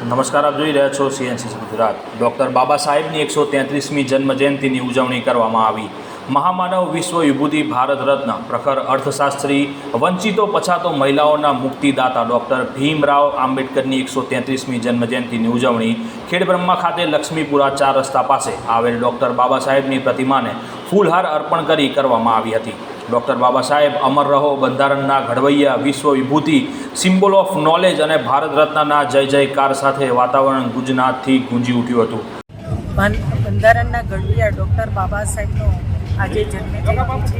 નમસ્કાર, આપ જોઈ રહ્યા છો CNC ગુજરાત। ડૉક્ટર બાબા સાહેબની 133મી જન્મજયંતિની ઉજવણી કરવામાં આવી। મહામાનવ વિશ્વ વિભૂતિ ભારત રત્ન પ્રખર અર્થશાસ્ત્રી વંચિતો પછાતો મહિલાઓના મુક્તિદાતા ડૉક્ટર ભીમરાવ આંબેડકરની 133મી જન્મજયંતિની ઉજવણી ખેડબ્રહ્મા ખાતે લક્ષ્મીપુરા 4 રસ્તા પાસે આવેલ ડૉક્ટર બાબા સાહેબની પ્રતિમાને ફૂલહાર અર્પણ કરી કરવામાં આવી હતી। ડૉક્ટર બાબા સાહેબ અમર રહો, બંધારણના ઘડવૈયા, વિશ્વ વિભૂતિ, સિમ્બોલ ઓફ નોલેજ અને ભારત રત્નના જય જયકાર સાથે વાતાવરણ ગુજરાતથી ગુંજી ઉઠ્યું હતું। બંધારણના ઘડવૈયા ડૉક્ટર બાબા સાહેબનો આજે જન્મજયંતિ છે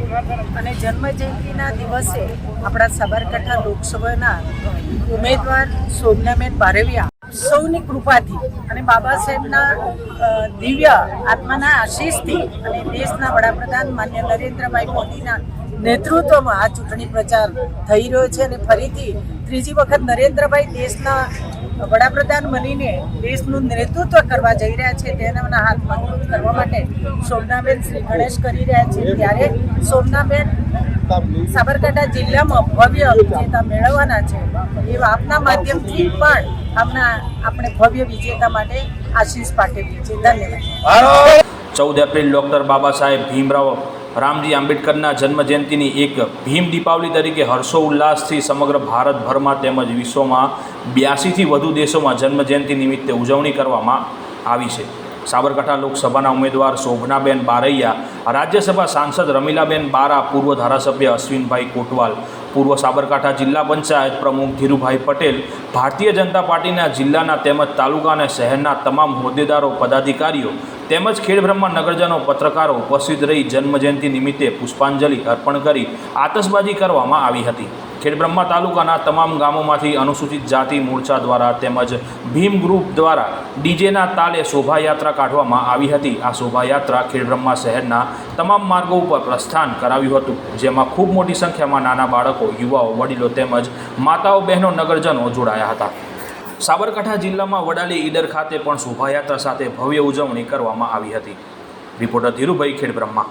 અને જન્મજયંતિના દિવસે આપણા સાબરકાંઠા લોકસભાના ઉમેદવાર શોભનાબેન બારૈયા સૌની કૃપાથી અને બાબા સાહેબના દિવ્ય આત્માના આશીષથી અને દેશના વડાપ્રધાન માન્ય નરેન્દ્રભાઈ મોદીના નેતૃત્વમાં આ ચૂંટણી પ્રચાર થઈ રહ્યો છે અને ફરીથી ત્રીજી વખત નરેન્દ્રભાઈ દેશના વડાપ્રધાન બનીને દેશનું નેતૃત્વ કરવા જઈ રહ્યા છે તેના હાથ મજબૂત કરવા માટે શોભનાબેન શ્રી ગણેશ કરી રહ્યા છે। ત્યારે શોભનાબેન સાબરકાંઠા જિલ્લામાં ભવ્ય વિજેતા મેળવવાના છે એ આપના માધ્યમથી પણ આપણે ભવ્ય વિજેતા માટે આશીષ પાઠવીએ છીએ। ધન્યવાદ। 14 એપ્રિલ ડૉક્ટર બાબા સાહેબ ભીમરાવ રામજી આંબેડકરના જન્મજયંતિની એક ભીમ દીપાવલી તરીકે હર્ષોલ્લાસથી સમગ્ર ભારતભરમાં તેમજ વિશ્વમાં 82થી વધુ દેશોમાં જન્મજયંતિ નિમિત્તે ઉજવણી કરવામાં આવી છે। સાબરકાંઠા લોકસભાના ઉમેદવાર શોભનાબેન બારૈયા, રાજ્યસભા સાંસદ રમીલાબેન બારા, પૂર્વ ધારાસભ્ય અશ્વિનભાઈ કોટવાલ, પૂર્વ સાબરકાંઠા જિલ્લા પંચાયત પ્રમુખ ધીરુભાઈ પટેલ, ભારતીય જનતા પાર્ટીના જિલ્લાના તેમજ તાલુકા અને શહેરના તમામ હોદ્દેદારો, પદાધિકારીઓ તેમજ ખેડબ્રહ્મા નગરજનો, પત્રકારો ઉપસ્થિત રહી જન્મજયંતિ નિમિત્તે પુષ્પાંજલિ અર્પણ કરી આતશબાજી કરવામાં આવી હતી। ખેડબ્રહ્મા તાલુકાના તમામ ગામોમાંથી અનુસૂચિત જાતિ મોરચા દ્વારા તેમજ ભીમ ગ્રુપ દ્વારા ડીજેના તાલે શોભાયાત્રા કાઢવામાં આવી હતી। આ શોભાયાત્રા ખેડબ્રહ્મા શહેરના તમામ માર્ગો ઉપર પ્રસ્થાન કરાવ્યું હતું, જેમાં ખૂબ મોટી સંખ્યામાં નાના બાળકો, યુવાઓ, વડીલો તેમજ માતાઓ, બહેનો, નગરજનો જોડાયા હતા। સાબરકાંઠા જિલ્લામાં વડાલી ઈડર ખાતે પણ શોભાયાત્રા સાથે ભવ્ય ઉજવણી કરવામાં આવી હતી। રિપોર્ટર ધીરુભાઈ, ખેડબ્રહ્મા।